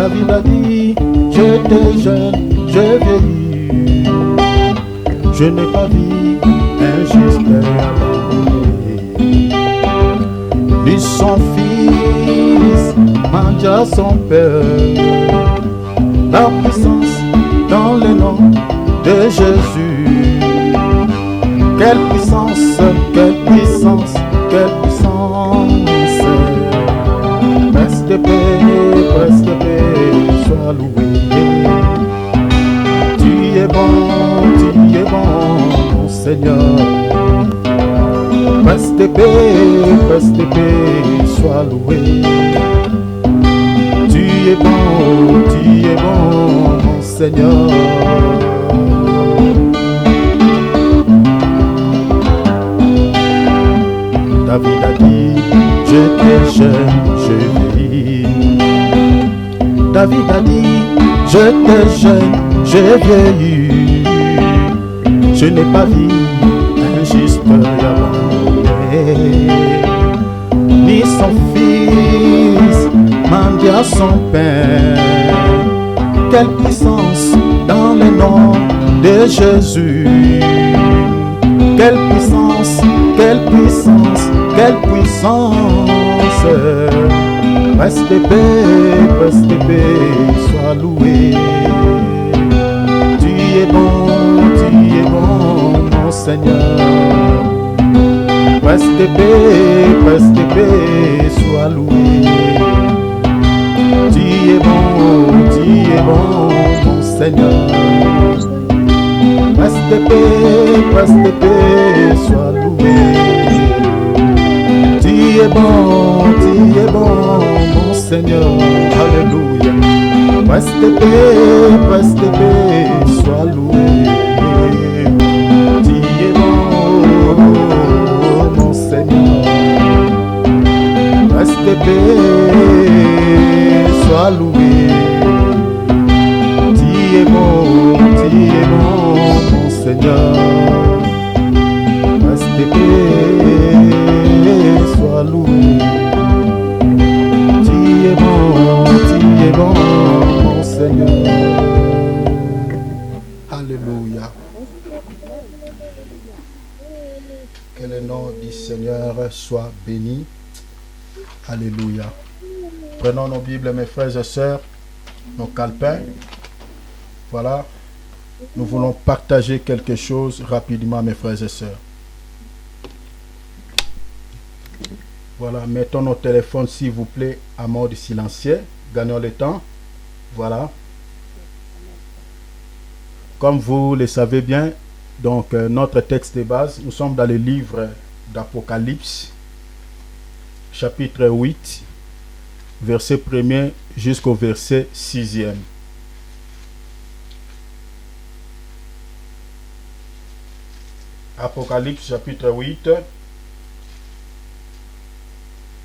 David a dit, j'étais jeune, j'ai vieilli. Je n'ai pas vu un juste abandonné. Ni son fils, mendia son père. La puissance dans le nom de Jésus. Quelle puissance, quelle puissance, quelle puissance. Preste paix, sois loué. Tu es bon, mon Seigneur. Preste paix, sois loué. Tu es bon, mon Seigneur. David a dit, j'étais jeune, je vieillis. David a dit, j'étais jeune, j'ai vieilli. Je n'ai pas vu un juste abandonné, ni son fils mendiant son pain. Quelle puissance dans le nom de Jésus. Quelle puissance, quelle puissance, quelle puissance. Reste paix, sois loué. Tu es bon, mon Seigneur. Reste paix, sois loué. Tu es bon, mon Seigneur. Reste paix, sois loué. Tu es bon, mon Seigneur. Alléluia. Reste paix, sois loué. Tu es bon, mon Seigneur. Reste paix, sois loué. Tu es bon, mon Seigneur. Reste paix, sois loué. Tu es bon, mon Seigneur. Alléluia. Que le nom du Seigneur soit béni. Alléluia. Prenons nos Bibles, mes frères et sœurs, nos calepins. Voilà. Nous voulons partager quelque chose rapidement, mes frères et sœurs. Voilà, mettons nos téléphones, s'il vous plaît, à mode silencieux. Gagnons le temps. Voilà. Comme vous le savez bien, donc notre texte de base, nous sommes dans le livre d'Apocalypse, chapitre 8, verset 1er jusqu'au verset 6e. Apocalypse, chapitre 8,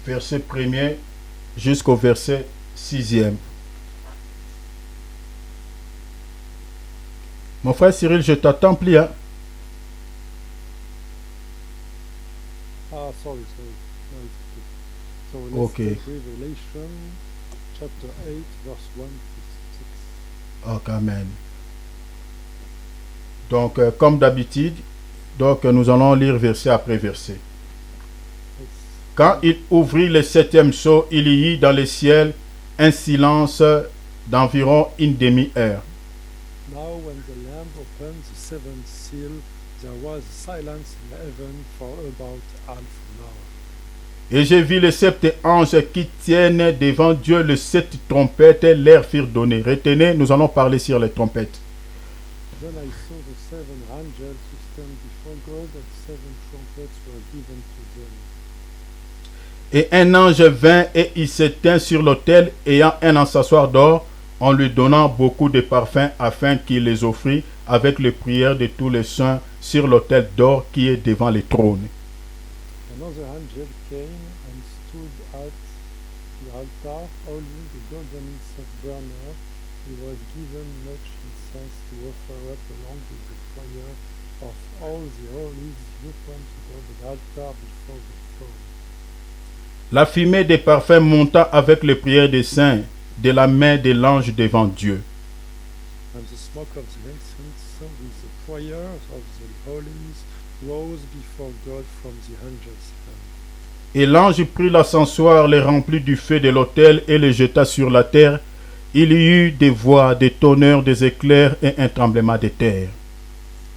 verset 1er jusqu'au verset 6e. Mon frère Cyril, je t'attends plus, hein? Sorry. No, it's okay. So let's Okay. take Revelation chapter 8, verse 1 to 6. Ok, amen. Donc, comme d'habitude, donc nous allons lire verset après verset. Quand il ouvrit le septième sceau, il y eut dans le ciel un silence d'environ une demi-heure. Now when the Lamb opened the seventh seal, there was silence in heaven for about half an hour. Et j'ai vu les sept anges qui tiennent devant Dieu les sept trompettes, leur firent donner. Retenez, nous allons parler sur les trompettes. Then I saw the seven angels who stand before God, and seven trumpets were given to them. Et un ange vint et il s'éteint sur l'autel, ayant un encensoir d'or, en lui donnant beaucoup de parfums, afin qu'il les offrit avec les prières de tous les saints sur l'autel d'or qui est devant le trône. Another angel came and stood at the altar, holding the golden incense burner. He was given much incense to offer up along with the fire of all the olives you come to the altar before the throne. La fumée des parfums monta avec les prières des saints de la main de l'ange devant Dieu. And the smoke of the incense with the prayers of the holies rose before God from the angel's hand. Et l'ange prit l'encensoir, le remplit du feu de l'autel et le jeta sur la terre. Il y eut des voix, des tonneurs, des éclairs et un tremblement de terre.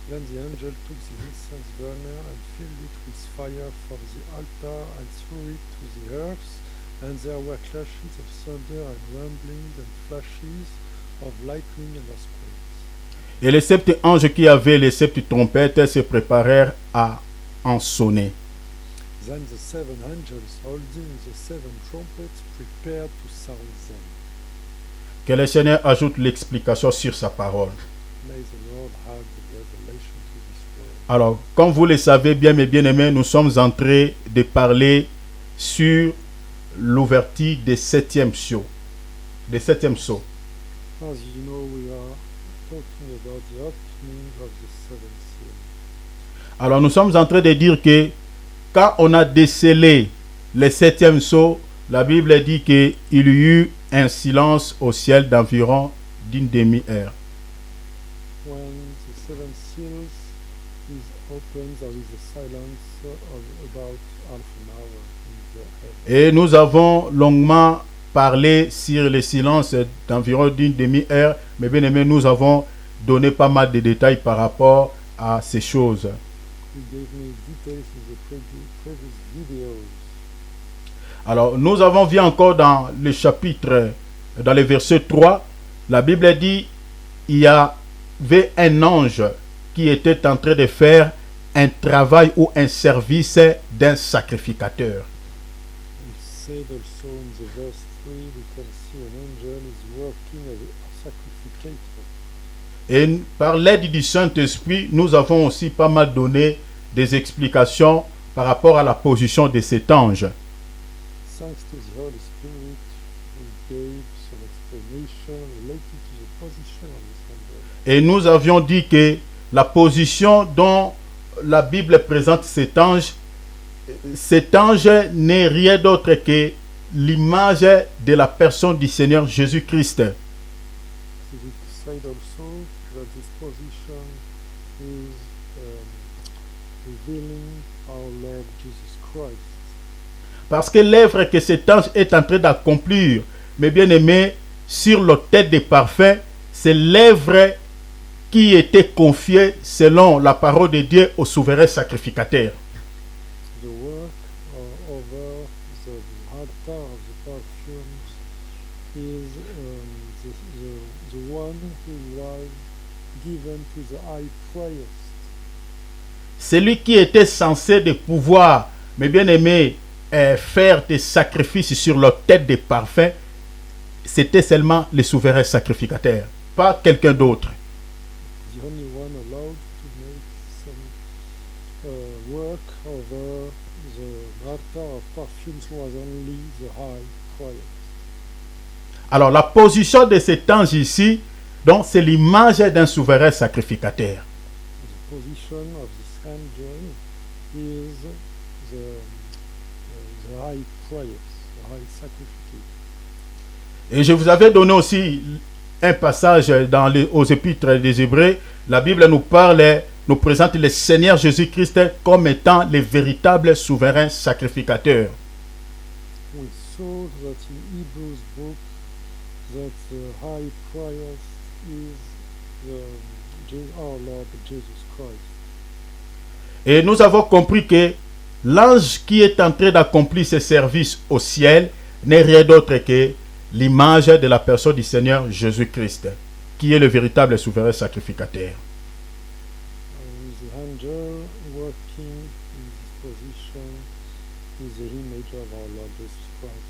Then the angel took the incense burner and filled it with fire from the altar and threw it to the earth, and there were clashes of thunder and rumblings and flashes of lightning and earthquakes. Et les 7 anges qui avaient les 7 trompettes se préparèrent à en sonner. Then the 7 angels holding the 7 trumpets prepared to sound them. Que le Seigneur ajoute l'explication sur sa parole. May the Lord add the revelation to this word. Alors, comme vous le savez bien, mes bien-aimés, nous sommes en train de parler sur l'ouverture des 7e sceaux. Des 7e sceaux. As you know, we are talking about the opening of the 7th seal. Alors, nous sommes en train de dire que quand on a décelé les 7e sceaux, la Bible dit qu'il y eut un silence au ciel d'environ d'une demi-heure. When the 7th seal is opened, there is a silence of about half an hour in the heaven. Et nous avons longuement parlé sur le silence d'environ d'une demi-heure, mais bien aimé, nous avons donné pas mal de détails par rapport à ces choses. You gave me details in the previous videos. Alors, nous avons vu encore dans le chapitre, dans le verset 3, la Bible dit, il y avait un ange qui était en train de faire un travail ou un service d'un sacrificateur. We said also in the verse 3, we can see an angel is working as a sacrificator. Et par l'aide du Saint-Esprit, nous avons aussi pas mal donné des explications par rapport à la position de cet ange. Thanks to the Holy Spirit, we gave some explanation related to the position of this angel. Et nous avions dit que la position dont la Bible présente cet ange n'est rien d'autre que l'image de la personne du Seigneur Jésus-Christ. We said also that this position is revealing our Lord Jesus Christ. Parce que l'œuvre que cet ange est en train d'accomplir, mes bien-aimés, sur l'autel des parfums, c'est l'œuvre qui était confiée selon la parole de Dieu au souverain sacrificateur. The work over the altar of the perfumes is the one who was given to the high priest. Celui qui était censé de pouvoir, mes bien-aimés, faire des sacrifices sur l'autel des parfums, c'était seulement le souverain sacrificateur, pas quelqu'un d'autre. The only one allowed to make some work over the altar of perfumes was only the high priest. Alors la position de cet ange ici, donc c'est l'image d'un souverain sacrificateur. The position of this angel is the high priest, the high sacrificator. Et je vous avais donné aussi un passage aux épîtres des Hébreux. La Bible nous présente le Seigneur Jésus-Christ comme étant le véritable souverain sacrificateur. We saw that in Hebrews book that the high priest is our Lord Jesus Christ. Et nous avons compris que l'ange qui est en train d'accomplir ses services au ciel n'est rien d'autre que l'image de la personne du Seigneur Jésus-Christ, qui est le véritable souverain sacrificateur. The angel working in this position is the image of our Lord Jesus Christ.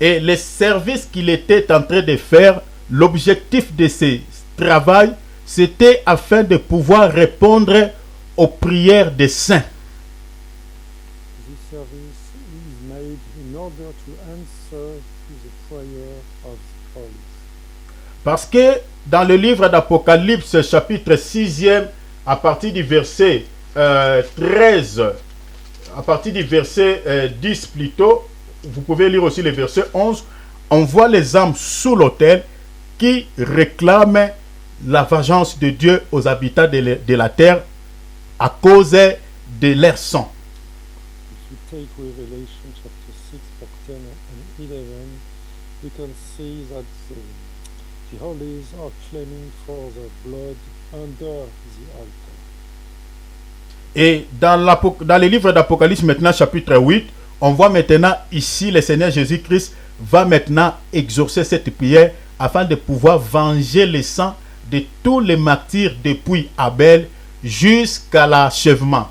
Et le service qu'il était en train de faire, l'objectif de ce travail, c'était afin de pouvoir répondre aux prières des saints. This service is made in order to answer to the prayer of the holy. Parce que dans le livre d'Apocalypse, chapitre 6e, à partir du verset 13, à partir du verset 10 plutôt, vous pouvez lire aussi le verset 11, on voit les âmes sous l'autel qui réclament la vengeance de Dieu aux habitants de la terre à cause de leur sang. If you take Revelation chapter 6, verse 10 and 11, you can see that the holies are claiming for the blood under the altar. Et dans les livres d'Apocalypse, maintenant, chapitre 8, on voit maintenant ici le Seigneur Jésus-Christ va maintenant exaucer cette prière afin de pouvoir venger le sang de tous les martyrs depuis Abel jusqu'à l'achèvement.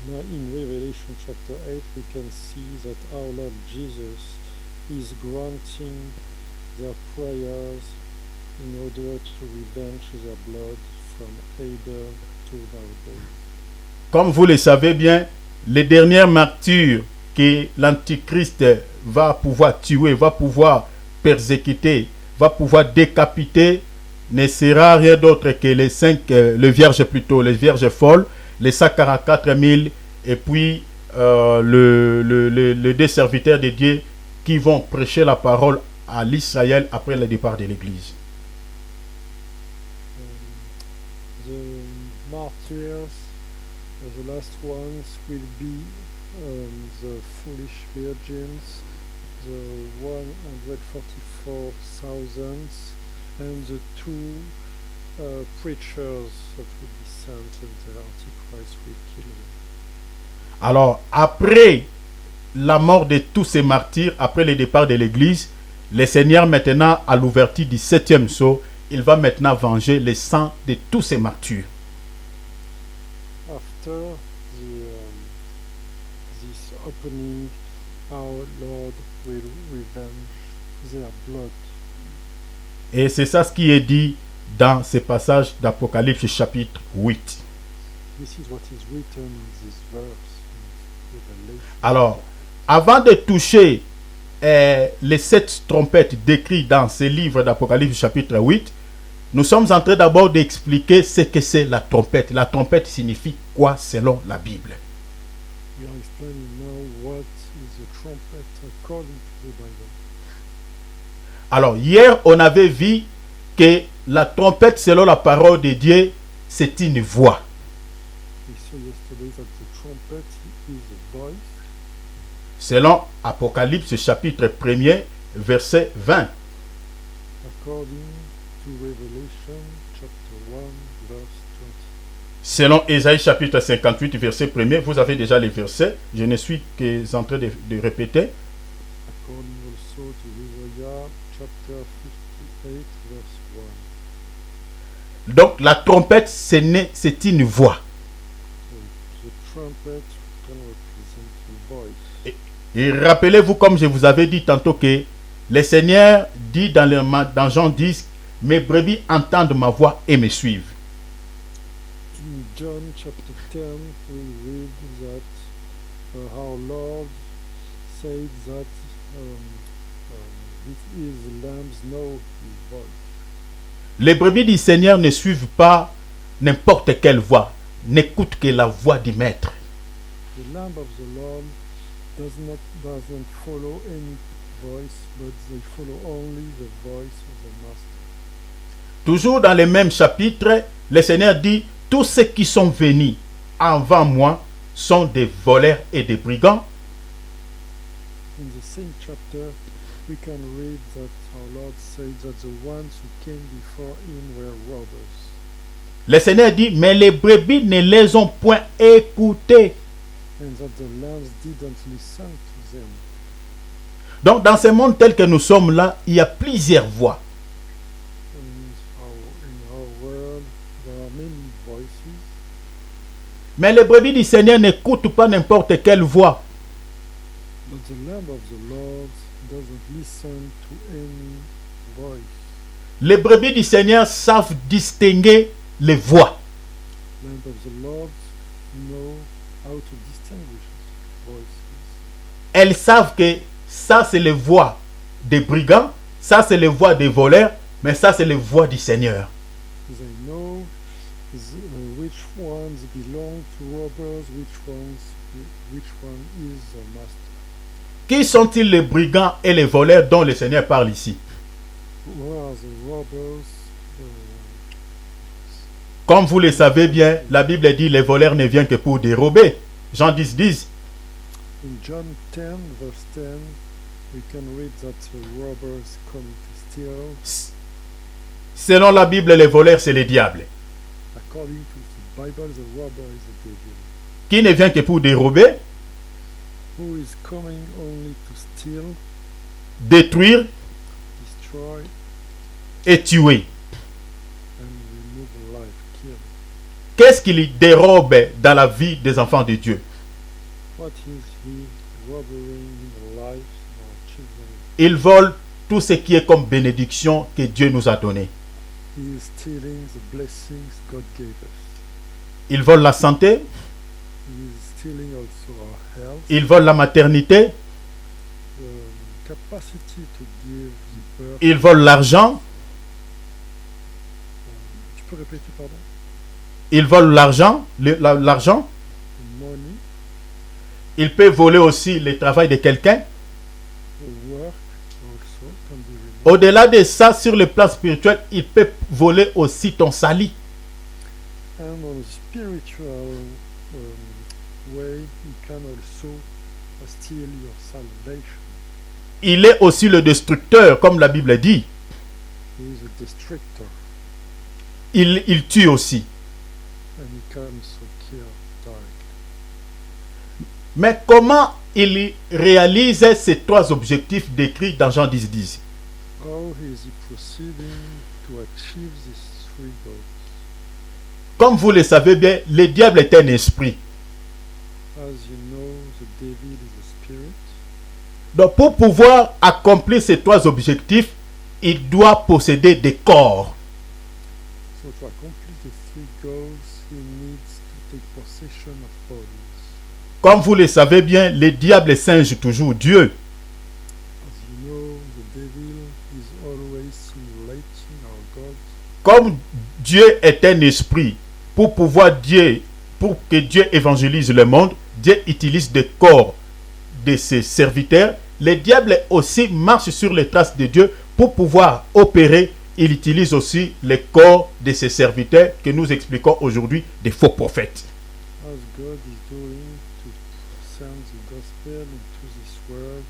Now in Revelation chapter 8 we can see that our Lord Jesus is granting their prayers in order to revenge their blood from Abel to David. Comme vous le savez bien, les dernières martyrs que l'Antichrist va pouvoir tuer, va pouvoir persécuter, va pouvoir décapiter, ne sera rien d'autre que les vierges plutôt, les vierges folles, les 144 000 et puis les deux serviteurs de Dieu qui vont prêcher la parole à l'Israël après le départ de l'Église. The martyrs, the last ones will be the foolish virgins, the 144,000, and the two preachers that will be sent, and the Antichrist will kill them. Alors, après la mort de tous ces martyrs, après le départ de l'Église, le Seigneur maintenant, à l'ouverture du 7e sceau, il va maintenant venger le sang de tous ces martyrs. After this opening, our Lord will revenge their blood. Et c'est ça ce qui est dit dans ce passage d'Apocalypse chapitre 8. This is what is written in this verse in Revelation. Alors, avant de toucher les 7 trompettes décrites dans ce livre d'Apocalypse chapitre 8, nous sommes en train d'abord d'expliquer ce que c'est la trompette. La trompette signifie quoi selon la Bible? We are explaining now what is a trumpet according to the Bible. Alors, hier, on avait vu que la trompette, selon la parole de Dieu, c'est une voix. We saw yesterday that the trumpet is a voice. Selon Apocalypse chapitre 1er, verset 20. According to Revelation chapter 1 verse 20. Selon Ésaïe chapitre 58, verset 1er, vous avez déjà les versets. Je ne suis qu'en train de répéter. According also to Isaiah chapter 58 verse 1. Donc, la trompette, c'est une voix. So, the trumpet can represent a voice. Et rappelez-vous, comme je vous avais dit tantôt, que le Seigneur dit dans Jean 10, « Mes brebis entendent ma voix et me suivent. » In John chapter 10 we read that our Lord said that his lambs know his voice. Les brebis du Seigneur ne suivent pas n'importe quelle voix, n'écoutent que la voix du Maître. The lamb of the Lord doesn't follow any voice, but they follow only the voice of the Master. Toujours dans le même chapitre, le Seigneur dit, « Tous ceux qui sont venus avant moi sont des voleurs et des brigands. » In the same chapter, we can read that our Lord said that the ones who came before him were robbers. Le Seigneur dit, « Mais les brebis ne les ont point écoutés. » And that the lambs didn't listen to them. Donc, dans ce monde tel que nous sommes là, il y a plusieurs voix. In our world, there are many voices. Mais les brebis du Seigneur n'écoutent pas n'importe quelle voix. But the lamb of the Lord doesn't listen to any voice. Les brebis du Seigneur savent distinguer les voix. Lamb of the Lord know how to distinguish voices. Elles savent que ça c'est les voix des brigands, ça c'est les voix des voleurs, mais ça c'est les voix du Seigneur. They know which ones belong to robbers, which one is the master. Qui sont-ils les brigands et les voleurs dont le Seigneur parle ici? Who are the robbers? Comme vous le savez bien, la Bible dit les voleurs ne viennent que pour dérober. Jean 10, 10. In John 10, verse 10, we can read that the robbers come to steal. Selon la Bible, les voleurs, c'est les diables. According to the Bible, the robber is the devil. Qui ne vient que pour dérober, Who is coming only to steal, détruire destroy, et tuer. and remove life, kill. Qu'est-ce qu'il dérobe dans la vie des enfants de Dieu? What is he robbering in the lives of our children? Il vole tout ce qui est comme bénédiction que Dieu nous a donné. He is stealing the blessings God gave us. Il vole la santé, He is stealing also our health, il vole la maternité, the capacity to give the birth. il vole l'argent, Tu peux répéter, pardon? il vole l'argent. The money, Il peut voler aussi le travail de quelqu'un. the work also can be removed. Au-delà de ça, sur le plan spirituel, il peut voler aussi ton salut. And on a spiritual way, he can also steal your salvation. Il est aussi le destructeur, comme la Bible dit. He is a destructor, Il tue aussi. and he can also kill, die. Mais comment il réalise ces trois objectifs décrits dans Jean 10, 10? How is he proceeding to achieve these three goals? Comme vous le savez bien, le diable est un esprit. As you know, the devil is a spirit. Donc pour pouvoir accomplir ces trois objectifs, il doit posséder des corps. So to accomplish the three goals, he needs to take possession of bodies. Comme vous le savez bien, le diable singe toujours Dieu. As you know, the devil is always simulating our God. Comme Dieu est un esprit, pour que Dieu évangélise le monde, Dieu utilise des corps de ses serviteurs. Le diable aussi marche sur les traces de Dieu pour pouvoir opérer. Il utilise aussi les corps de ses serviteurs que nous expliquons aujourd'hui des faux prophètes. As God is doing to send the gospel into this world,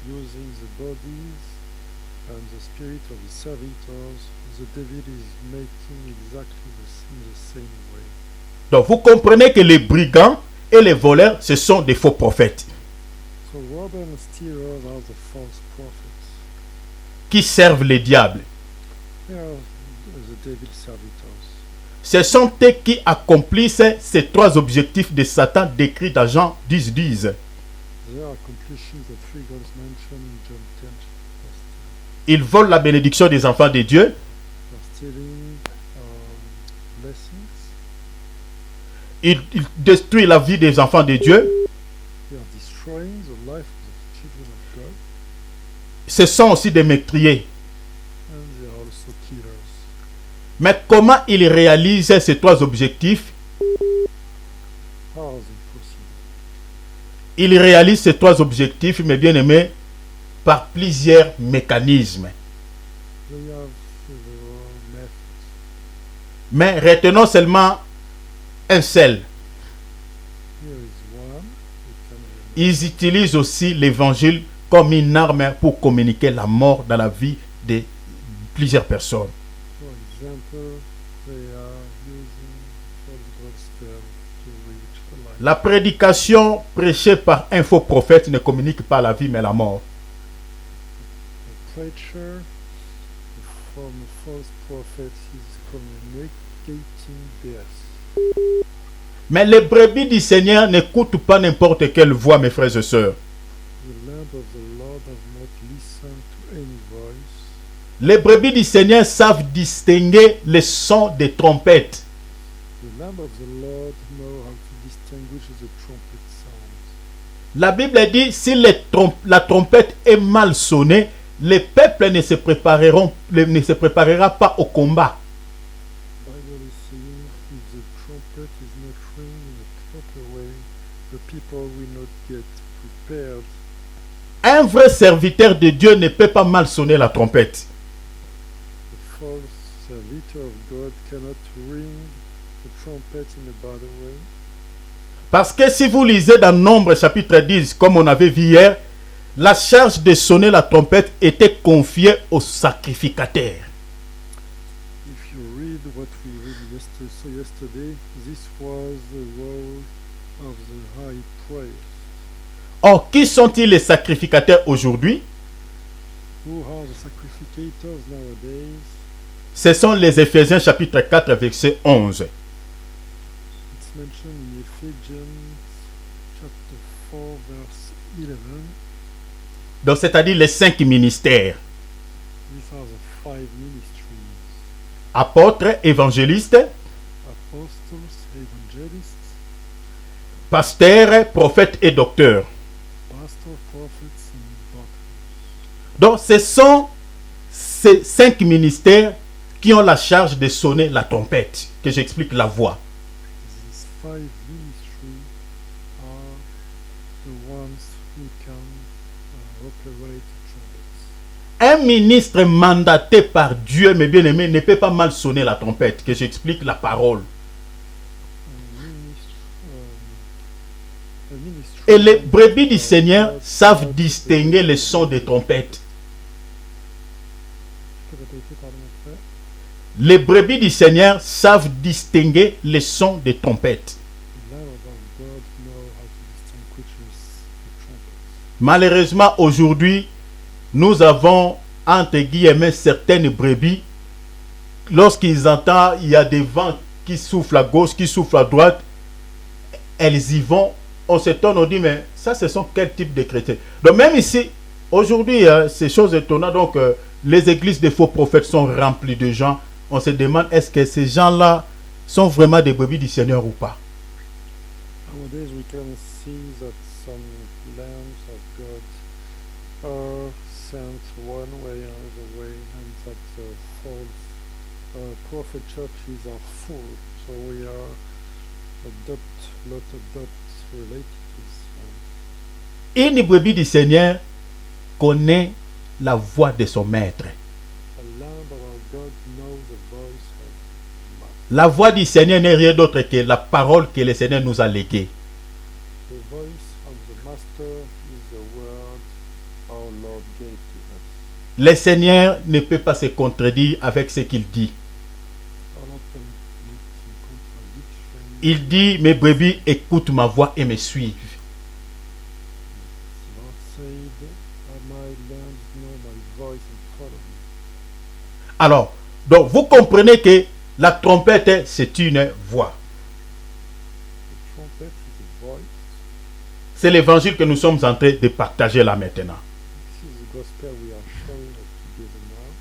using the bodies and the spirit of his servitors, the devil is making exactly the same way. Donc vous comprenez que les brigands et les voleurs, ce sont des faux prophètes So robbers and stealers are the false prophets. qui servent les diables. They are the devil's servitors. Ce sont eux qui accomplissent ces trois objectifs de Satan décrits dans Jean 10, 10. They are accomplishing the three goals mentioned in John 10, verse 10. Ils volent la bénédiction des enfants de Dieu. They are stealing blessings. Ils détruisent la vie des enfants de Dieu. They are destroying the life of the children of God. Ce sont aussi des meurtriers. And they are also killers. Mais comment ils réalisent ces trois objectifs? How are they proceeding? Ils réalisent ces trois objectifs, mes bien-aimés, par plusieurs mécanismes. They have several methods. Mais retenons seulement un seul. Here is one. We can remember. Ils utilisent aussi l'évangile comme une arme pour communiquer la mort dans la vie de plusieurs personnes. For example, they are using false gospel to reach the life. La prédication prêchée par un faux prophète ne communique pas la vie mais la mort. The preacher from a false prophet is communicating death. Mais les brebis du Seigneur n'écoutent pas n'importe quelle voix, mes frères et sœurs. The lamb of the Lord have not listened to any voice. Les brebis du Seigneur savent distinguer les sons des trompettes. The lamb of the Lord know how to distinguish the trumpet sound. La Bible dit, si la trompette est mal sonnée, le peuple ne se préparera pas au combat. Bible is saying if the trumpet is not ringing in a proper way, the people will not get prepared Un vrai serviteur de Dieu ne peut pas mal sonner la trompette. The false servitor of God cannot ring the trumpet in a bad way. Parce que si vous lisez dans Nombre chapitre 10, comme on avait vu hier, la charge de sonner la trompette était confiée au sacrificateur. If you read what we read yesterday, this was the role of the high priest. Or, qui sont-ils les sacrificateurs aujourd'hui? Who are the sacrificators nowadays? Ce sont les Éphésiens chapitre 4 verset 11. It's mentioned in Ephesians chapter 4 verse 11. Donc, c'est-à-dire les 5 ministères. These are the 5 ministries: Apôtres, évangélistes, apostles, evangelists, pasteurs, prophètes et docteurs. pastors, prophets, and doctors. Donc, ce sont ces 5 ministères qui ont la charge de sonner la trompette, que j'explique la voix. These 5 ministries are the ones who can operate trumpets. Un ministre mandaté par Dieu, mes bien-aimés, ne peut pas mal sonner la trompette, que j'explique la parole. Et les brebis du Seigneur savent distinguer les sons des trompettes. Les brebis du Seigneur savent distinguer les sons des trompettes. Malheureusement, aujourd'hui, nous avons, entre guillemets, certaines brebis. Lorsqu'ils entendent, il y a des vents qui soufflent à gauche, qui soufflent à droite. Elles y vont. On s'étonne, on dit, mais ça, ce sont quel type de chrétiens? Donc même ici, aujourd'hui, ces choses étonnantes, donc les églises des faux prophètes sont remplies de gens. On se demande, est-ce que ces gens-là sont vraiment des brebis du Seigneur ou pas? Nowadays we can see that some lambs of God are sent one way or the way, and that the false prophet churches are full. So we are lot of related to this. Une brebis du Seigneur connaît la voix de son maître. A lamb of our God knows the voice of the master. La voix du Seigneur n'est rien d'autre que la parole que le Seigneur nous a léguée. The voice of the master is the word our Lord gave to us. Le Seigneur ne peut pas se contredire avec ce qu'il dit. Our Lord can make some contradiction. Il dit, mes brebis écoutent ma voix et me suivent. Lord said, my lambs know my voice and follow me. Alors, donc vous comprenez que la trompette, c'est une voix. The trumpet is a voice. C'est l'évangile que nous sommes en train de partager là maintenant. This is the gospel we are showing together now.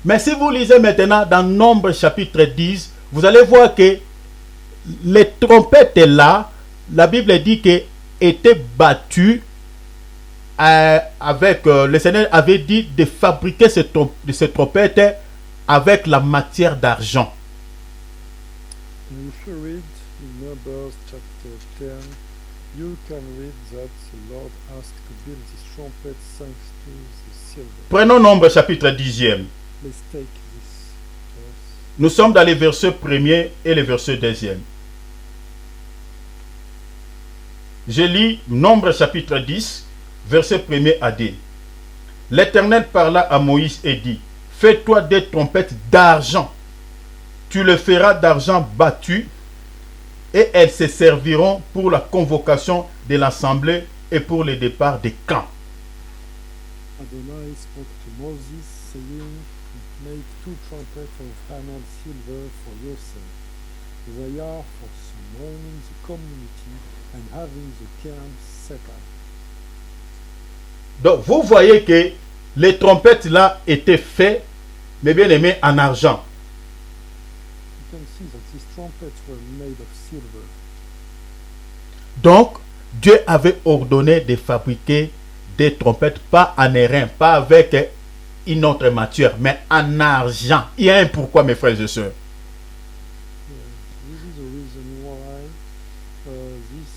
Mais si vous lisez maintenant dans Nombre chapitre 10, vous allez voir que les trompettes là, la Bible dit qu'elles étaient battues avec, le Seigneur avait dit de fabriquer ces trompettes avec la matière d'argent. And if you read in Numbers chapter 10, you can read that the Lord asked to build this trumpet thanks to the silver. Prenons Nombre chapitre 10e. Let's take this verse. Nous sommes dans les versets 1er et les versets 2e. Je lis Nombre chapitre 10, verset 1er à 2. L'Éternel parla à Moïse et dit, fais-toi des trompettes d'argent. Tu le feras d'argent battu et elles se serviront pour la convocation de l'assemblée et pour le départ des camps. Adonai spoke to Moses, saying, make 2 trumpets of hammered silver for yourself. They are for summoning the community and having the camp set up. Donc vous voyez que les trompettes là étaient faites, mais bien aimés, en argent. You can see that these trumpets were made of silver. Donc Dieu avait ordonné de fabriquer des trompettes pas en airain, pas avec une autre matière, mais en argent. Il y a un pourquoi, mes frères et sœurs. This is the reason why this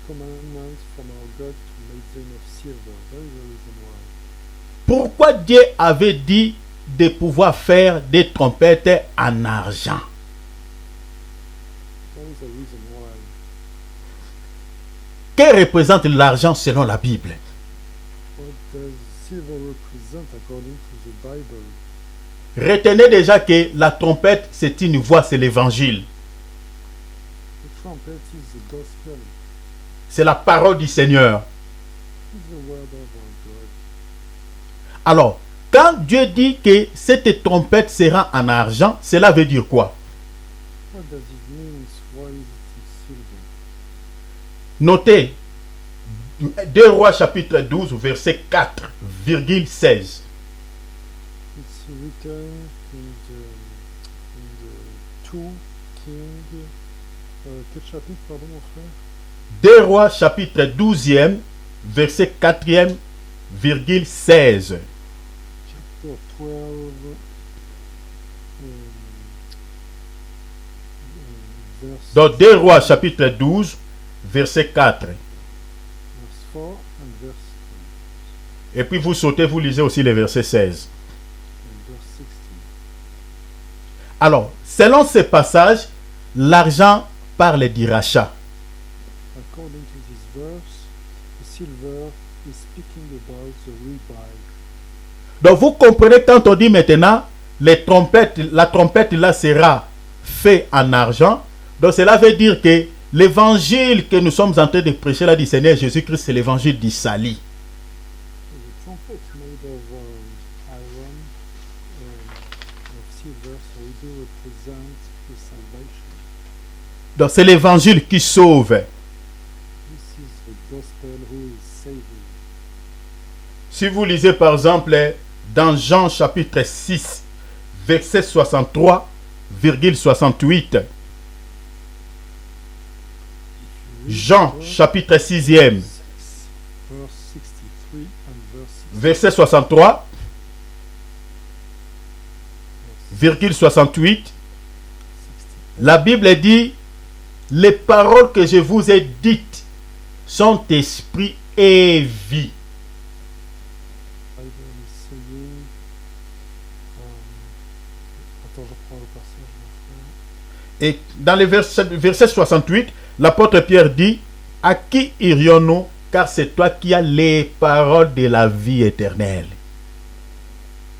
commandment from our God to make them of silver. There Pourquoi Dieu avait dit de pouvoir faire des trompettes en argent? What is the reason why? Que représente l'argent selon la Bible? What does silver represent according to the Bible? Retenez déjà que la trompette, c'est une voix, c'est l'évangile. The trumpet is the gospel. C'est la parole du Seigneur. It's the word of our God. Alors, quand Dieu dit que cette trompette sera en argent, cela veut dire quoi? What does it mean? Why is it in silver? Notez, 2 Rois chapitre 12, verset 4,16. It's written in the 2 King. Quel chapitre, pardon, mon frère? 2 Rois chapitre 12e, verset 4e, virgule 16. Chapter 12, verse, Dans 2 Rois chapitre 12, verset 4. verse 4 and verse, Et puis vous sautez, vous lisez aussi le verset 16. and verse 16. Alors, selon ce passage, l'argent parle du rachat. According to this verse, the silver is speaking about the rebuy. Donc vous comprenez quand on dit maintenant, les trompettes, la trompette là sera fait en argent. Donc cela veut dire que l'évangile que nous sommes en train de prêcher là du Seigneur Jésus-Christ, c'est l'évangile du salut. The trumpet made of iron of silver, so it do represent the salvation. Donc c'est l'évangile qui sauve. This is the gospel who is saving. Si vous lisez par exemple dans Jean chapitre 6, verset 63, virgule 68. Jean chapitre 6e, Verse 63 and verse verset 63, virgule 68. La Bible dit, les paroles que je vous ai dites sont esprit et vie. Bible is saying, attends, je reprends le passage, mon frère. Et dans le verset 68, l'apôtre Pierre dit, à qui irions-nous, car c'est toi qui as les paroles de la vie éternelle.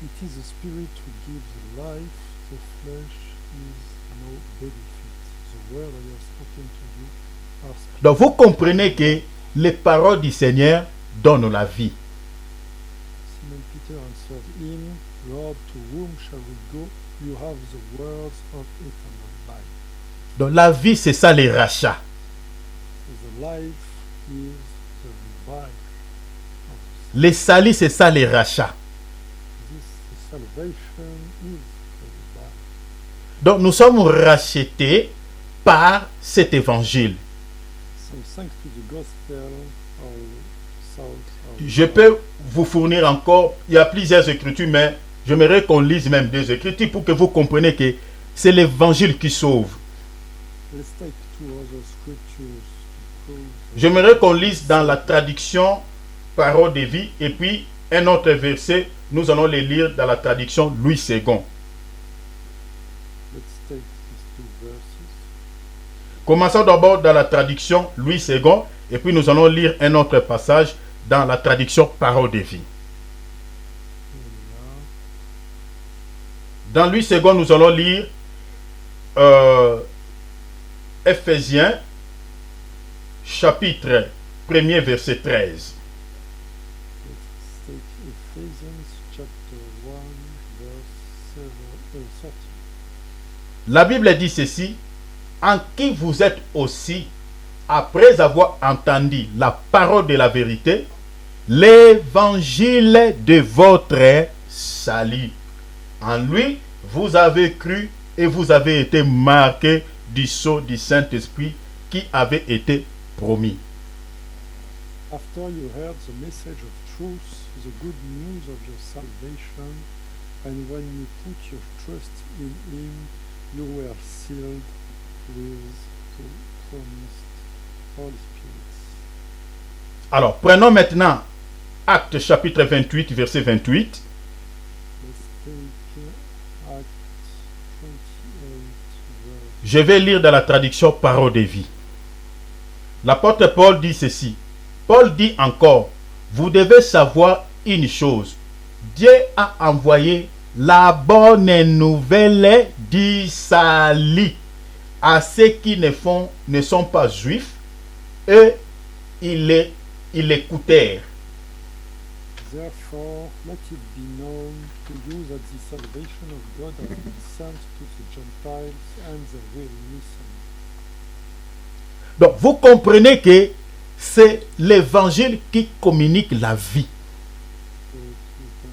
It is the Spirit who gives life, the flesh is no benefit. The word I have spoken to you are spirit. Donc vous comprenez que les paroles du Seigneur donnent la vie. Simon Peter answered him, Lord, to whom shall we go? You have the words of eternal life. Donc la vie, c'est ça les rachats. The life is the rebuy. Les salis, c'est ça les rachats. This salvation is the rebuy. Donc nous sommes rachetés par cet évangile. So thanks to the gospel, our souls, Je peux vous fournir encore, il y a plusieurs écritures, mais j'aimerais qu'on lise même deux écritures pour que vous compreniez que c'est l'évangile qui sauve. Let's take two other scriptures to prove. J'aimerais qu'on lise dans la traduction Parole de vie et puis un autre verset, nous allons les lire dans la traduction Louis II. Let's take these two verses. Commençons d'abord dans la traduction Louis II et puis nous allons lire un autre passage dans la traduction Parole de vie. Dans Louis II, nous allons lire Ephésiens chapitre 1er verset 13. Let's take Ephesians chapter 1, verse 13. La Bible dit ceci, en qui vous êtes aussi, après avoir entendu la parole de la vérité, l'évangile de votre salut. En lui, vous avez cru et vous avez été marqués du sceau du Saint-Esprit qui avait été promis. After you heard the message of truth, the good news of your salvation, and when you put your trust in Him, you were sealed with the promised Holy Spirit. Alors, prenons maintenant Actes chapitre 28, verset 28. Let's take Acts 28, verse. Je vais lire dans la traduction Parole de vie. L'apôtre Paul dit ceci. Paul dit encore, vous devez savoir une chose. Dieu a envoyé la bonne nouvelle du salut à ceux qui ne sont pas juifs, et ils l'écoutèrent. Therefore, let it be known to you that the salvation of God has been sent to the Gentiles, and they will listen. Donc, vous comprenez que c'est l'évangile qui communique la vie. So you can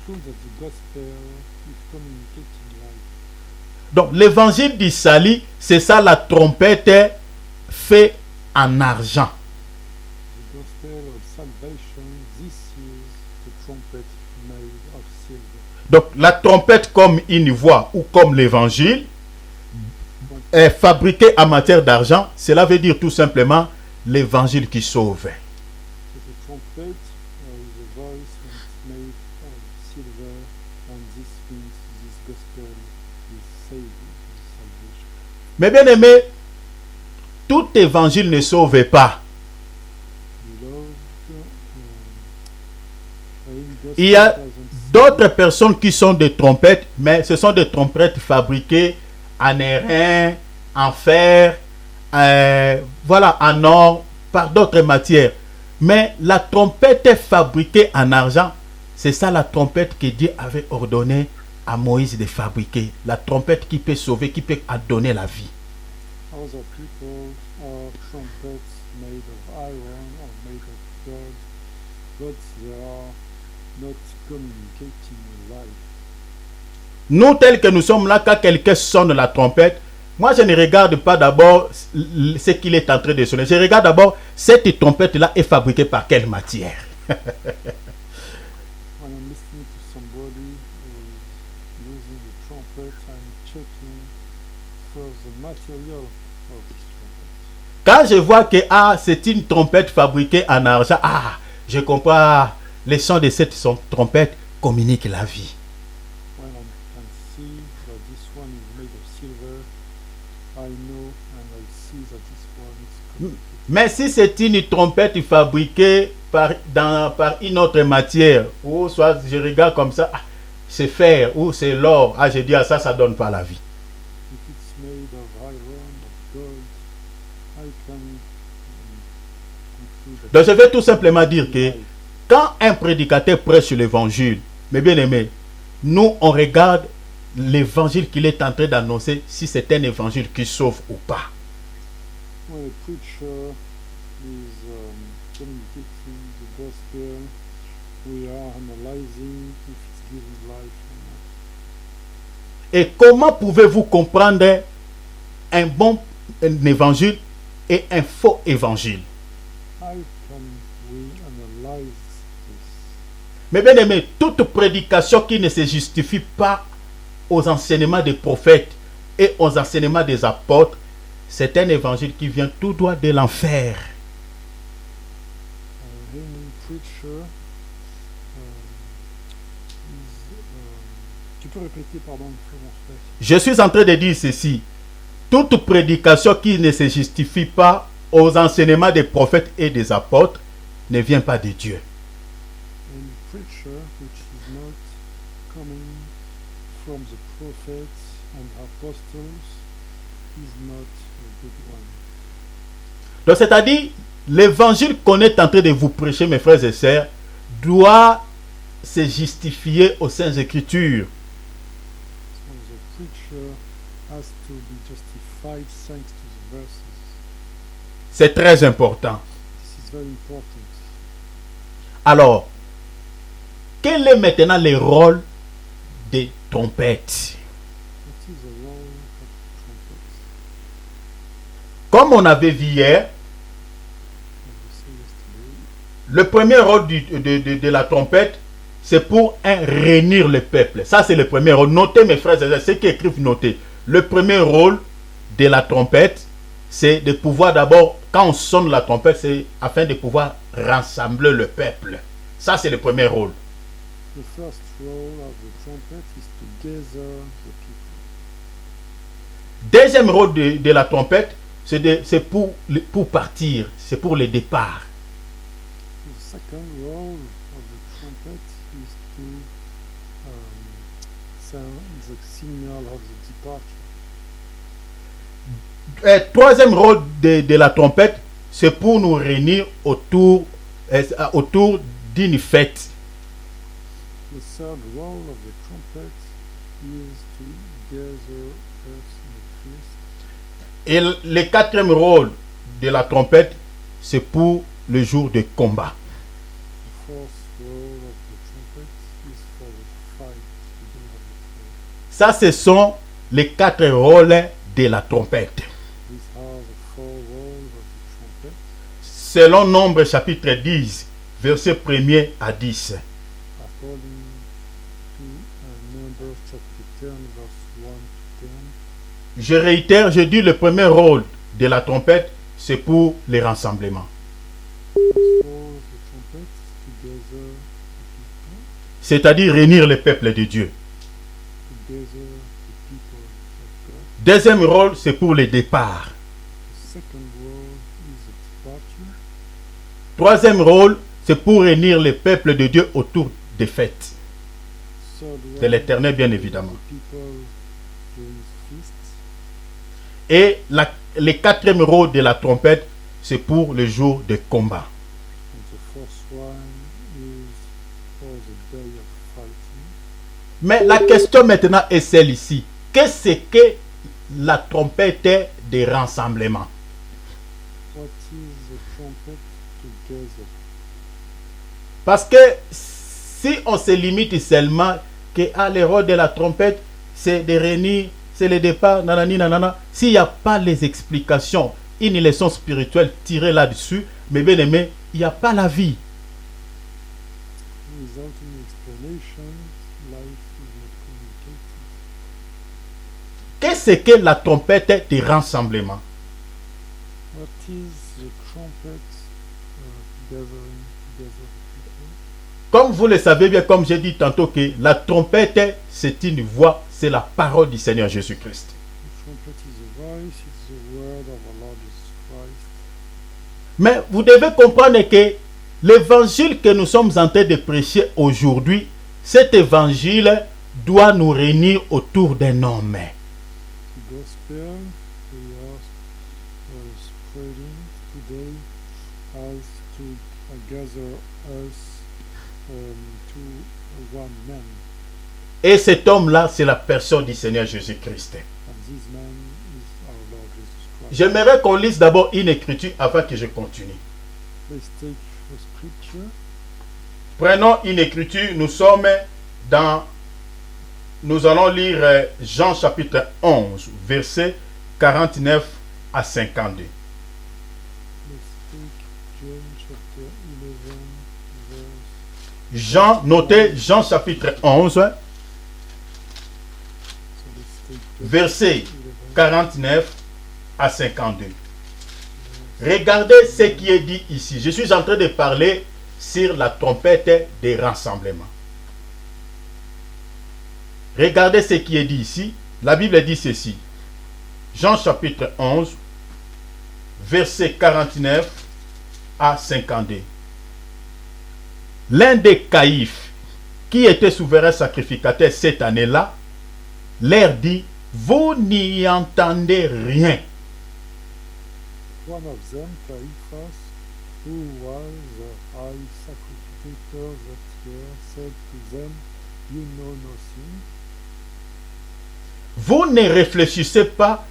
conclude that the gospel is communicating life. Donc, l'évangile du salut, c'est ça la trompette fait en argent. The gospel of salvation, this is the trumpet made of silver. Donc, la trompette comme une voix ou comme l'évangile est fabriquée en matière d'argent. Cela veut dire tout simplement l'évangile qui sauve. So the trumpet is a voice and it's made of silver, and this means this gospel is saving, is salvation. Mais bien aimé, tout évangile ne sauve pas. Beloved, any gospel Il y a doesn't d'autres personnes qui sont des trompettes, mais ce sont des trompettes fabriquées en airain, en fer, voilà, en or, par d'autres matières. Mais la trompette est fabriquée en argent. C'est ça la trompette que Dieu avait ordonné à Moïse de fabriquer. La trompette qui peut sauver, qui peut donner la vie. other people are trumpets made of iron or made of gold, but they are not communicating life. Nous, tels que nous sommes là, quand quelqu'un sonne la trompette, moi je ne regarde pas d'abord ce qu'il est en train de sonner. Je regarde d'abord cette trompette-là est fabriquée par quelle matière. When I'm listening to somebody using the trumpet, I'm checking for the material of this trumpet. Quand je vois que c'est une trompette fabriquée en argent, je comprends, les sons de cette trompette communiquent la vie. When I can see that this one is made of silver, I know and I see that this one is communicating. Mais si c'est une trompette fabriquée par une autre matière, ou soit je regarde comme ça, c'est fer ou c'est l'or, je dis ça donne pas la vie. If it's made of iron, of gold, I can conclude that Donc je vais tout simplement dire que life. quand un prédicateur prêche l'évangile, mes bien-aimés, nous on regarde l'évangile qu'il est en train d'annoncer, si c'est un évangile qui sauve ou pas. When a preacher is communicating the gospel, we are analyzing if it's giving life or not. Et comment pouvez-vous comprendre un bon évangile et un faux évangile? How can we analyze this? Mais bien aimé, toute prédication qui ne se justifie pas aux enseignements des prophètes et aux enseignements des apôtres, c'est un évangile qui vient tout droit de l'enfer. Any preacher tu peux répéter, pardon, Je suis en train de dire ceci. Toute prédication qui ne se justifie pas aux enseignements des prophètes et des apôtres ne vient pas de Dieu. Any preacher which is not coming from the prophets and apostles is not a good one. Donc c'est-à-dire, l'évangile qu'on est en train de vous prêcher, mes frères et sœurs, doit se justifier aux Saintes Écritures. So the preacher has to be justified thanks to the verses. C'est très important. This is very important. Alors, quel est maintenant le rôle des trompettes? What is the role of trumpets? Comme on avait vu hier, As we said yesterday, le premier rôle de la trompette, c'est pour réunir le peuple. Ça, c'est le premier rôle. Notez, mes frères et sœurs, ceux qui écrivent, notez. Le premier rôle de la trompette, c'est de pouvoir d'abord, quand on sonne la trompette, c'est afin de pouvoir rassembler le peuple. Ça, c'est le premier rôle. The first role of the trumpet is to gather the people. Deuxième rôle de la trompette, c'est pour partir, c'est pour le départ. The second role of the trumpet is to sound the signal of the departure. Troisième rôle de la trompette, c'est pour nous réunir autour d'une fête. The third role of the trumpet is to gather us in the feast. Et le quatrième rôle de la trompette, c'est pour le jour de combat. The fourth role of the trumpet is for the fight, the day of the fight. Ça, ce sont les 4 rôles de la trompette. These are the 4 roles of the trumpet. Selon Nombre chapitre 10, verset 1er à 10. According to Numbers chapter 10, verse 1 to 10. Je réitère, je dis le premier rôle de la trompette, c'est pour les rassemblements. First role of the trumpet is to gather the people, C'est-à-dire réunir le peuple de Dieu. to gather the people of God. Deuxième rôle, c'est pour les départs. The second role is the departure. Troisième rôle, c'est pour réunir le peuple de Dieu autour des fêtes. Third De role, l'Éternel, bien évidemment. the people during feasts. Et le quatrième rôle de la trompette, c'est pour le jour de combat. And the fourth one is for the day of fighting. Mais la question maintenant est celle ici. Qu'est-ce que la trompette de rassemblement? What is the trumpet together? Parce que si on se limite seulement que le rôle de la trompette, c'est de réunir, c'est le départ, nanani, nanana. S'il n'y a pas les explications, une leçon spirituelle tirée là-dessus, mais bien aimé, il n'y a pas la vie. Without any explanation, life is not communicated. Qu'est-ce que la trompette de rassemblement? What is the trumpet gathering together the people? Comme vous le savez bien, comme j'ai dit tantôt, que la trompette, c'est une voix, c'est la parole du Seigneur Jésus-Christ. The trumpet is a voice, it's the word of our Lord Jesus Christ. Mais vous devez comprendre que l'évangile que nous sommes en train de prêcher aujourd'hui, cet évangile doit nous réunir autour d'un homme. The gospel we are spreading today has to gather us to one man. Et cet homme-là, c'est la personne du Seigneur Jésus-Christ. And this man is our Lord Jesus Christ. J'aimerais qu'on lise d'abord une écriture avant que je continue. Let's take the scripture. Prenons une écriture, nous allons lire Jean chapitre 11, versets 49 à 52. Let's take John chapter 11, verse. Jean, notez Jean chapitre 11, So let's take versets 11, 49 à 52. Regardez ce qui est dit ici. Je suis en train de parler sur la trompette des rassemblements. Regardez ce qui est dit ici. La Bible dit ceci. Jean chapitre 11, versets 49 à 52. L'un des caïphes, qui était souverain sacrificateur cette année-là, leur dit, vous n'y entendez rien. One of them, Caiaphas, who was the high sacrificator that year, said to them, You know nothing. Vous ne réfléchissez pas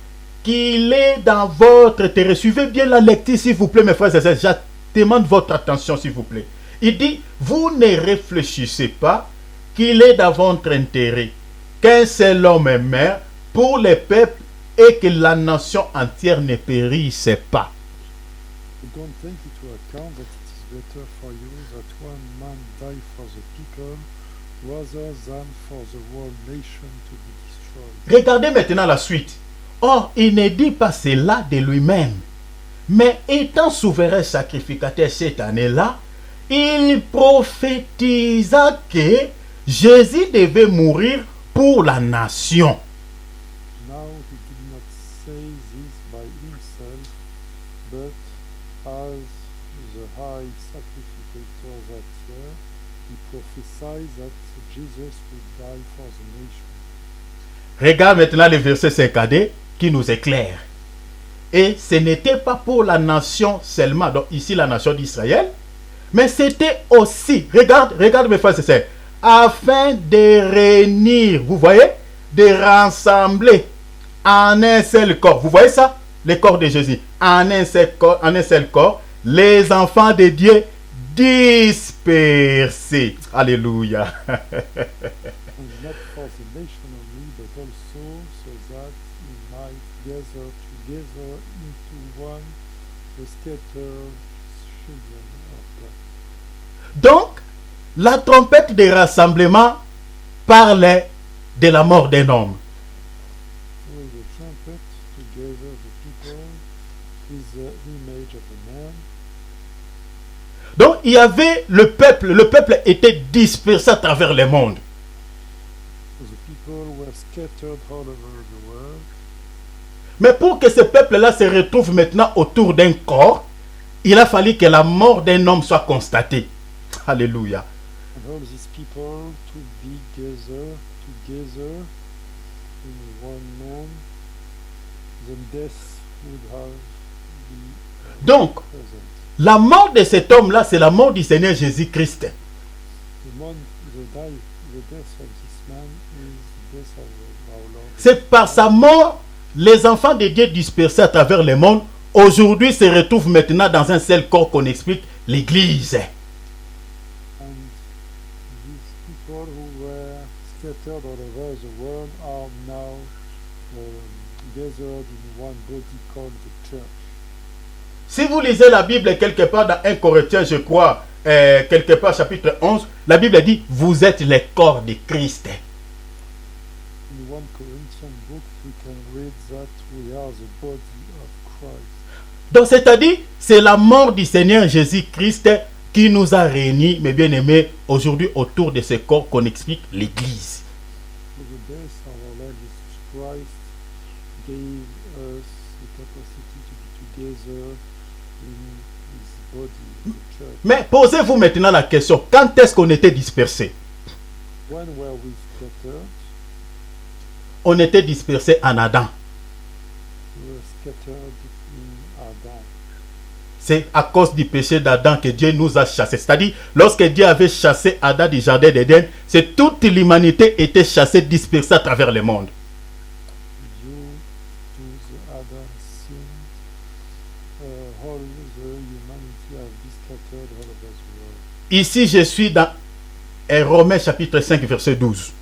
qu'il est dans votre terre. Suivez bien la lecture, s'il vous plaît, mes frères et sœurs. Je demande votre attention, s'il vous plaît. Il dit, vous ne réfléchissez pas qu'il est dans votre intérêt, qu'un seul homme meurt pour le peuple et que la nation entière ne périsse pas. You don't take into account that it is better for you that one man die for the people rather than for the whole nation to be destroyed. Regardez maintenant la suite. Or, il ne dit pas cela de lui-même. Mais étant souverain sacrificateur cette année-là, il prophétisa que Jésus devait mourir pour la nation. Now he did not say this by himself, but as the high sacrificator that year, he prophesied that Jesus would die for the nation. Regarde maintenant le verset 52 qui nous éclaire. Et ce n'était pas pour la nation seulement, donc ici la nation d'Israël, mais c'était aussi, regarde mes frères et sœurs, afin de réunir, vous voyez, de rassembler en un seul corps. Vous voyez ça? Le corps de Jésus. En un seul corps, les enfants de Dieu dispersés. Alléluia. And not for the nation only, but also so that he might gather together into one the scattered children of God. Donc, la trompette de rassemblement parlait de la mort d'un homme. With the trumpet to gather the people is the image of a man. Donc, il y avait le peuple était dispersé à travers le monde. The people were scattered all over the world. Mais pour que ce peuple-là se retrouve maintenant autour d'un corps, il a fallu que la mort d'un homme soit constatée. Alléluia. And all these people to be gathered together in one man, then death would have been Donc, present. la mort de cet homme-là, c'est la mort du Seigneur Jésus-Christ. The death of this man is the death of our Lord. C'est par sa mort, les enfants de Dieu dispersés à travers le monde, aujourd'hui se retrouvent maintenant dans un seul corps qu'on explique, l'Église. And these people who were scattered all over the world are now gathered in one body called the church. Si vous lisez la Bible quelque part dans 1 Corinthiens, je crois, quelque part chapitre 11, la Bible dit, vous êtes les corps de Christ. In 1 Corinthians book we can read that we are the body of Christ. Donc c'est-à-dire, c'est la mort du Seigneur Jésus-Christ qui nous a réunis, mes bien-aimés, aujourd'hui autour de ce corps qu'on explique l'Église. So the death of our Lord Jesus Christ gave us the capacity to be together in his body, the church. Mais posez-vous maintenant la question, quand est-ce qu'on était dispersés? When were we scattered? On était dispersés en Adam. We were scattered in Adam. C'est à cause du péché d'Adam que Dieu nous a chassés. C'est-à-dire, lorsque Dieu avait chassé Adam du jardin d'Éden, c'est toute l'humanité était chassée, dispersée à travers le monde. Due to the Adam sin, all the humanity have been scattered all over the world. Ici, je suis dans Romains chapitre 5, verset 12.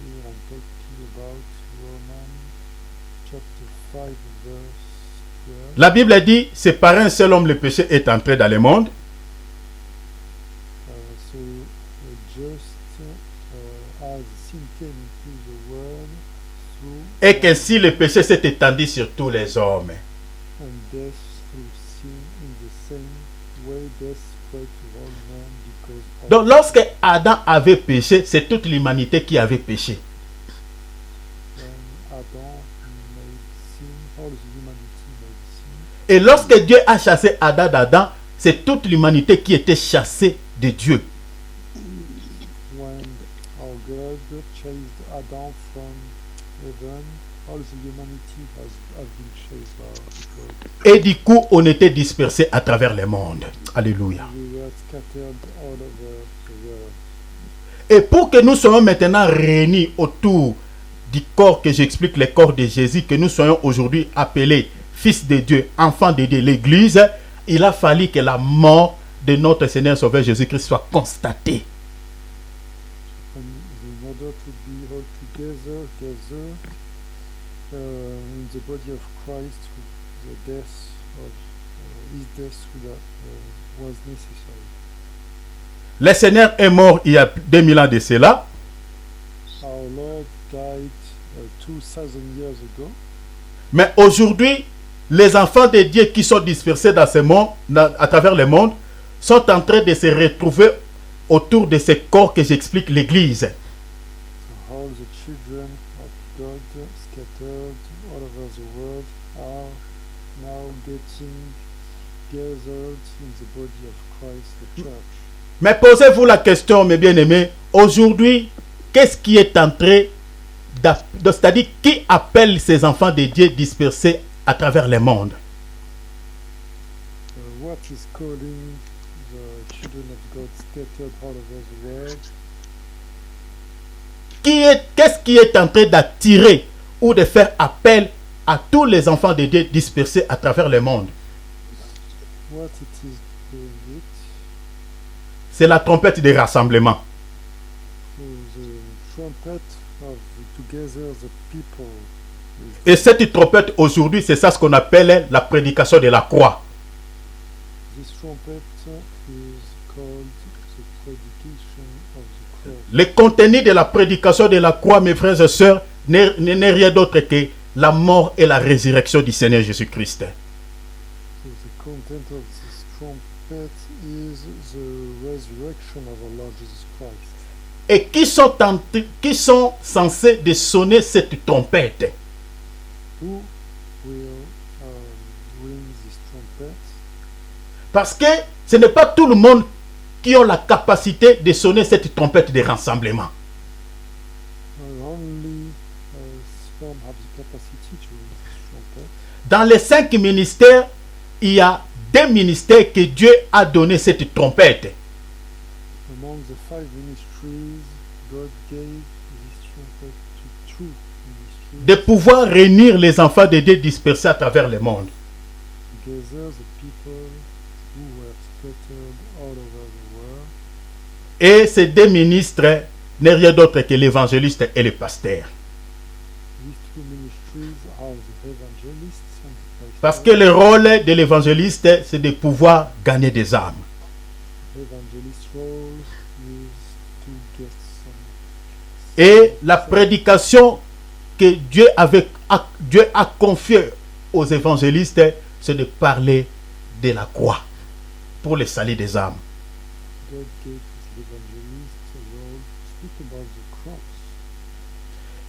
Here I'm talking about Romans chapter 5 verse 12. La Bible dit, c'est par un seul homme le péché est entré dans le monde. So just as sin came into the world through Et qu'ainsi le péché s'est étendu sur tous les hommes. and death through sin, in the same way death spread to all men because of Donc lorsque Adam avait péché, c'est toute l'humanité qui avait péché. when Adam made sin, all the humanity made sin. Et lorsque Dieu a chassé Adam d'Adam, c'est toute l'humanité qui était chassée de Dieu. When our God chased Adam from heaven, all the humanity have been chased by God. Et du coup, on était dispersés à travers le monde. Alléluia. We were scattered all over the world. Et pour que nous soyons maintenant réunis autour du corps que j'explique, le corps de Jésus, que nous soyons aujourd'hui appelés fils de Dieu, enfants de Dieu, l'Église, il a fallu que la mort de notre Seigneur Sauveur Jésus-Christ soit constatée. And in order to be all together in the body of Christ, the death of his death was necessary. Le Seigneur est mort il y a 2000 ans de cela. Our Lord died 2000 years ago. Mais aujourd'hui, les enfants de Dieu qui sont dispersés dans ce monde, à travers le monde, sont en train de se retrouver autour de ce corps que j'explique, l'Église. So all the children of God scattered all over the world are now getting gathered in the body of Christ, the church. Mais posez-vous la question, mes bien-aimés, aujourd'hui, qu'est-ce qui est en train c'est-à-dire, qui appelle ces enfants de Dieu dispersés à travers le monde? What is calling the children of God scattered all over the world? Qu'est-ce qui est en train d'attirer ou de faire appel à tous les enfants de Dieu dispersés à travers le monde? What it is doing it? C'est la trompette des rassemblements. The trumpet of together the people. Et cette trompette aujourd'hui, c'est ça ce qu'on appelle la prédication de la croix. This trumpet is called the predication of the cross. Le contenu de la prédication de la croix, mes frères et sœurs, n'est rien d'autre que la mort et la résurrection du Seigneur Jésus-Christ. So the content of this trumpet is the resurrection of our Lord Jesus Christ. Et qui sont censés de sonner cette trompette? Who will ring this trumpet? Parce que ce n'est pas tout le monde qui a la capacité de sonner cette trompette de rassemblement. Only some have the capacity to ring this trumpet. Dans les 5 ministères, il y a 2 ministères que Dieu a donné cette trompette. Among the 5 ministries, God gave this trumpet to 2 ministries. De pouvoir réunir les enfants de Dieu dispersés à travers le monde. Together the people who were scattered all over the world. Et ces 2 ministres n'est rien d'autre que l'évangéliste et le pasteur. These 2 ministries are the evangelists and the pastors. Parce que le rôle de l'évangéliste, c'est de pouvoir gagner des âmes. Evangelist role is to get some. Et la prédication que Dieu a confiée aux évangélistes, c'est de parler de la croix pour le salut des âmes. God gave his evangelist a role to speak about the cross.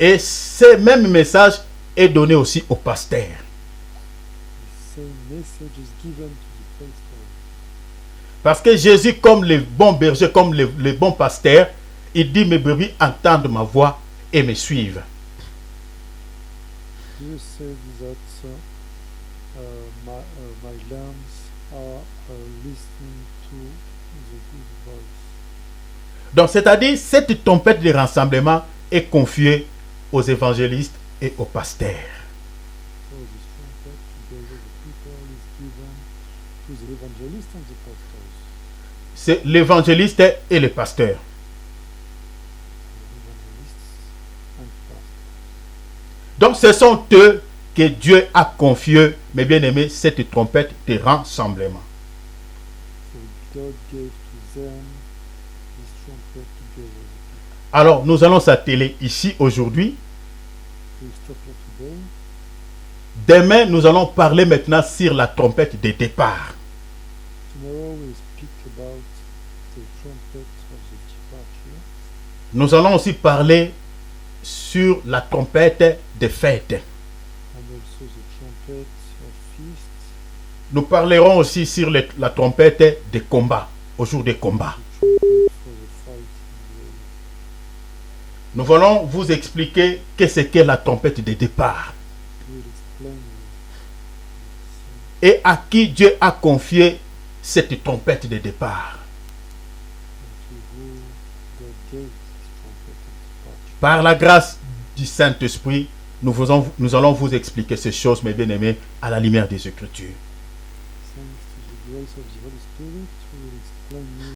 Et ce même message est donné aussi aux pasteurs. The same message is given to the pastor. Parce que Jésus, comme le bon berger, comme le bon pasteur, il dit, mes brebis entendent ma voix et me suivent. Jesus said that my lambs are listening to the good voice. Donc, c'est-à-dire, cette trompette de rassemblement est confiée aux évangélistes et aux pasteurs. So this trumpet together the people is given to the evangelists and the pastors. C'est l'évangéliste et le pasteur. The evangelists and pastors. Donc, ce sont eux que Dieu a confié, mes bien-aimés, cette trompette de rassemblement. So God gave to them this trumpet together. Alors, nous allons s'atteler ici aujourd'hui. We stop here today. Demain, nous allons parler maintenant sur la trompette de départ. Tomorrow we'll speak about the trumpet of the departure. Nous allons aussi parler sur la trompette de fête. And also the trumpet of feast, Nous parlerons aussi sur la trompette de combat, au jour des combats. the trumpet for the fight in war. Nous allons vous expliquer qu'est-ce qu'est la trompette de départ We'll explain et à qui Dieu a confié cette trompete de départ. to who God gave this trumpet of departure. Par la grâce du Saint-Esprit, nous allons vous expliquer ces choses, mes bien-aimés, à la lumière des Écritures. Thanks to the grace of the Holy Spirit, we will explain you